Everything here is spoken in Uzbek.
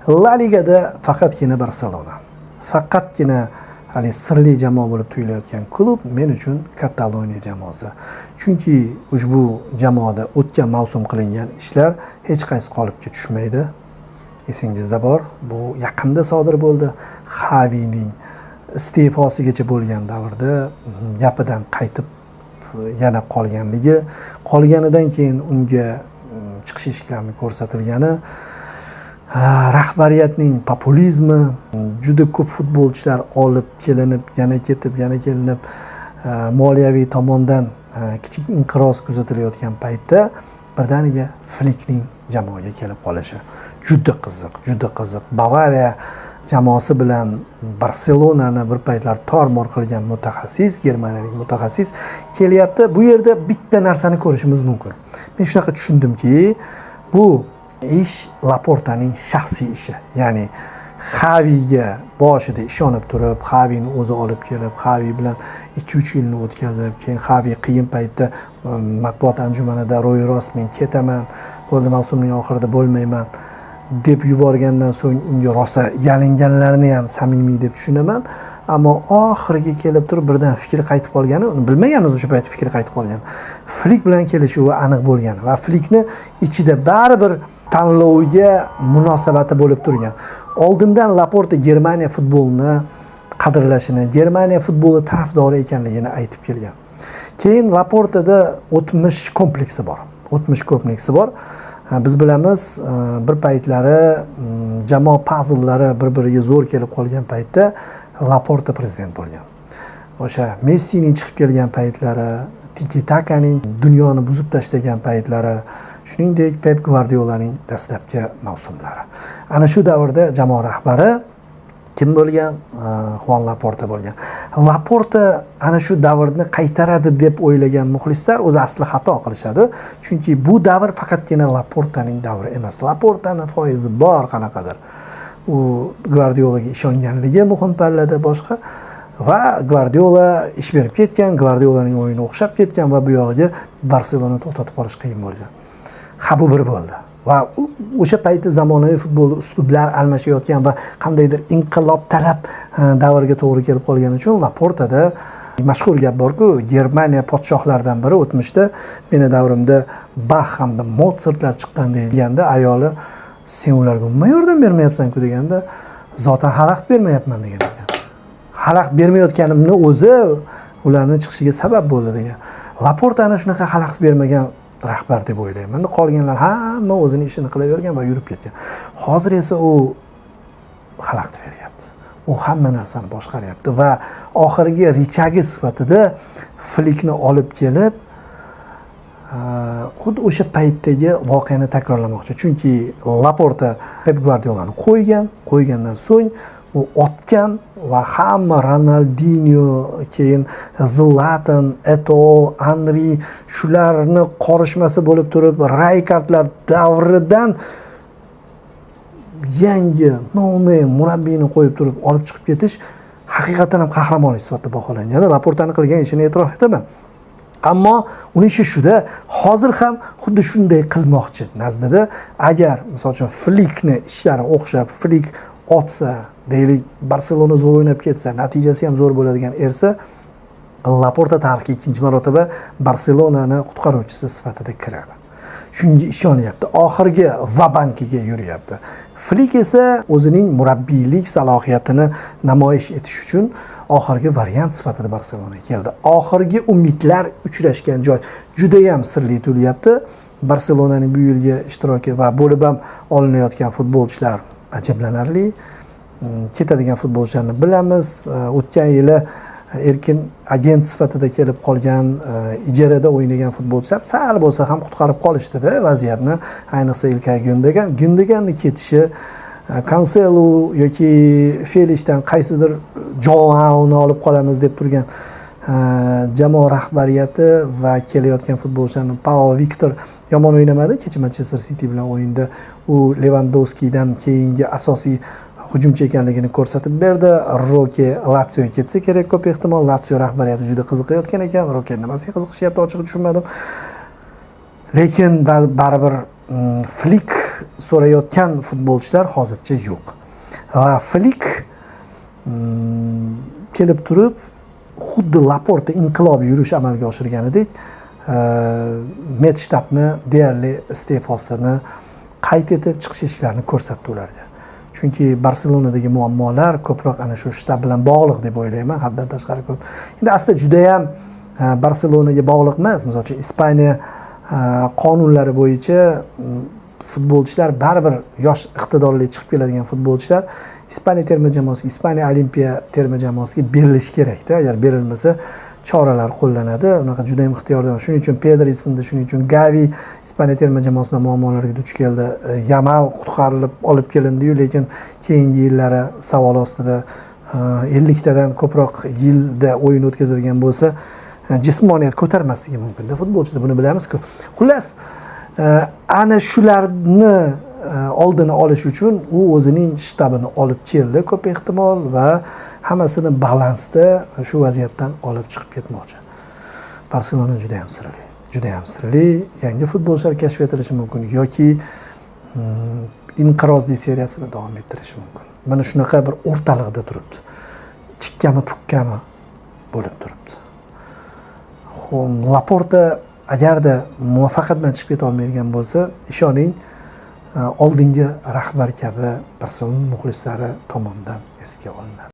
La Ligada faqatgina Barselona. Faqatgina hali sirli jamoa bo'lib tuyulayotgan klub men uchun Kataloniya jamoasi. Chunki ushbu jamoada o'tgan mavsum qilingan ishlar hech qaysi qolipga tushmaydi. Esingizda bor, bu yaqinda sodir bo'ldi. Xavining iste'fosigacha bo'lgan davrda gapidan qaytib yana qolganidan keyin unga chiqish eshiklarini ko'rsatilgani, rahbariyatning populizmi, juda ko'p futbolchilar olib kelinib, yana kelinib, moliyaviy tomondan kichik inqiroz kuzatilayotgan paytda birdaniga Flickning jamoaga kelib qolishi juda qiziq. Bavariya jamoasi bilan Barselonani bir paytlar tor-mor qilgan mutaxassis, germaniyalik mutaxassis kelyapti. Bu yerda bitta narsani ko'rishimiz mumkin. Men shunaqa tushundimki, bu ish Laportaning shaxsiy ishi. Ya'ni Xaviga boshida ishonib turib, Xavini o'zi olib kelib, Xavi bilan 2-3 yilni o'tkazib, keyin Xavi qiyin paytda matbuot anjumanida Roy Ross men ketaman, bo'ldi mavsumning oxirida bo'lmayman deb yuborgandan so'ng unga rosa yalinganlarini ham samimiy deb tushunaman. Ammo oxiriga kelib turib birdan fikri qaytib qolgani, uni bilmaganmiz o'sha payt fikri qaytib qolgan. Flick bilan kelishuvi aniq bo'lgan va Flickni ichida baribir tanlovga munosabati bo'lib turgan. Oldindan Laporta Germaniya futbolini qadrlashini, Germaniya futboli tarafdori ekanligini aytib kelgan. Keyin Laportada o'tmish kompleksi bor. Biz bilamiz, bir paytlari jamoa puzzllari bir-biriga zo'r kelib qolgan paytda Laporta prezident bo'lgan. O'sha Messining chiqib kelgan paytlari, Tiki-takaning dunyoni buzib tashlagan paytlari, shuningdek Pep Guardiolaning dastlabki mavsumlari. Ana shu davrda jamoa rahbari kim bo'lgan? Juan Laporta bo'lgan. Laporta ana shu davrni qaytaradi deb o'ylagan muxlislar o'zi asli xato qilishadi. Chunki bu davr faqatgina Laportaning davri emas. Laportaning foizi bor qanaqadir. U Guardiolaga ishonganligi muhim pallada boshqa va Guardiola ish berib ketgan, Guardiolaning o'yini o'xshab ketgan va bu yog'iga Barselona to'xtatib qolish qiyin bo'lgan. Bu bir bo'ldi. Va o'sha paytda zamonaviy futbolda uslublar almashayotgan va qandaydir inqilob talab davrga to'g'ri kelib qolgani uchun Laportada mashhur gap borku, Germaniya podshohlaridan biri o'tmishda meni davrimda Bach hamda Mozartlar chiqqan deganda ayoli sen ularga umuman yordam bermayapsan-ku deganda zotan xalaqit bermayapman degan ekan. Xalaqit bermayotganimni o'zi ularning chiqishiga sabab bo'ldi degan. Laporta ana shunaqa xalaqit bermagan rahbar deb o'ylayman. Qolganlar hamma o'zining ishini qilavergan va yurib ketgan. Hozir esa u xalaqit beryapti. U hamma narsani boshqaryapti va oxirgi richagi sifatida Flickni olib kelib xuddi o'sha paytdagi voqeani takrorlamoqchi. Chunki Laporta Pep Guardiolani qo'ygandan so'ng u otgan va hamma Ronaldinho, keyin Zlatan, Eto'o, Henry shularni qorishmasi bo'lib turib, Rijkaardlar davridan yangi no-name murabbiyni qo'yib turib olib chiqib ketish haqiqatan ham qahramonlik sifatida baholangan. Laportani qilgan ishini e'tirof etaman. Ammo uning ishi shuda, hozir ham xuddi shunday qilmoqchi. Nazdida agar misol uchun Flickni ishlari o'xshab, Flick otsa, deylik Barselona zo'r o'ynab ketsa, natijasi ham zo'r bo'ladigan ersa, Laporta tarixga ikkinchi marotaba Barselonani qutqaruvchisi sifatida kiradi. Shunga ishonyapti. Oxirgi vabankiga yuryapti. Flick esa o'zining murabbiylik salohiyatini namoyish etish uchun oxirgi variant sifatida Barselonaga keldi. Oxirgi umidlar uchrashgan joy juda ham sirli tuyulyapti. Barselonaning bu yilgi ishtiroki va bo'lib ham olinayotgan futbolchilar ajablanarli. Ketadigan futbolchilarni bilamiz. O'tgan yili erkin agent sifatida kelib qolgan, ijarada o'ynagan futbolchilar sal bo'lsa ham qutqarib qolishdi-da vaziyatni. Ayniqsa Ilkay Gündoganning ketishi, Cancelo yoki Felixdan qaysidir Joao'ni olib qolamiz deb turgan jamoa rahbariyati va kelayotgan futbolchilarning Pau Victor yomon o'ynamadi. Kecha Manchester City bilan o'yinda u Lewandowskidan keyingi asosiy hujumchi ekanligini ko'rsatib berdi. Roke Lazioga ketsa kerak ko'p ehtimol. Lazio rahbariyati juda qiziqayotgan ekan. Roke nimasiga qiziqishyapti, ochig'i tushunmadim. Lekin baribir Flick so'rayotgan futbolchilar hozircha yo'q. Va Flik kelib turib xuddi Laporta inqilobiy yurish amalga oshirganidek Metshtabni deyarli iste'fosini qayd etib chiqish ishlarini ko'rsatdi ularga. Chunki Barselonadagi muammolar ko'proq ana shu shtab bilan bog'liq deb o'ylayman, haddan tashqari ko'p. Endi aslida juda ham Barselonaga bog'liq emas. Misol uchun Ispaniya qonunlari bo'yicha futbolchilar baribir yosh iqtidorli chiqib keladigan futbolchilar Ispaniya terma jamoasiga, Ispaniya Olimpiya terma jamoasiga berilishi kerak-da. Agar berilmasa choralar qo'llanadi. Unaqa juda ham ixtiyordan. Shuning uchun Pedri sindi, shuning uchun Gavi Ispaniya terma jamoasida muammolarga duch keldi. Yamal qutqarilib olib kelindi-yu, lekin keyingi yillari savol ostida 50 tadan ko'proq yilda o'yin o'tkazadigan bo'lsa, jismoniyat ko'tarmasligi mumkin-da futbolchida, buni bilamiz-ku. Xullas, ana shularni oldini olish uchun u o'zining shtabini olib keldi ko'p ehtimol va hammasini balansda shu vaziyatdan olib chiqib ketmoqchi. Barselona juda ham sirli, yangi futbolchilar kashf etilishi mumkin yoki inqirozli seriyasini davom ettirishi mumkin. Mana shunaqa bir o'rtalig'ida turibdi. Chikkami pukkami bo'lib turibdi. Laporta agarda muvaffaqiyat bilan chiqib keta olmaydigan bo'lsa, ishoning, oldingi rahbar kabi Barselona muxlislari tomonidan esga olinadi.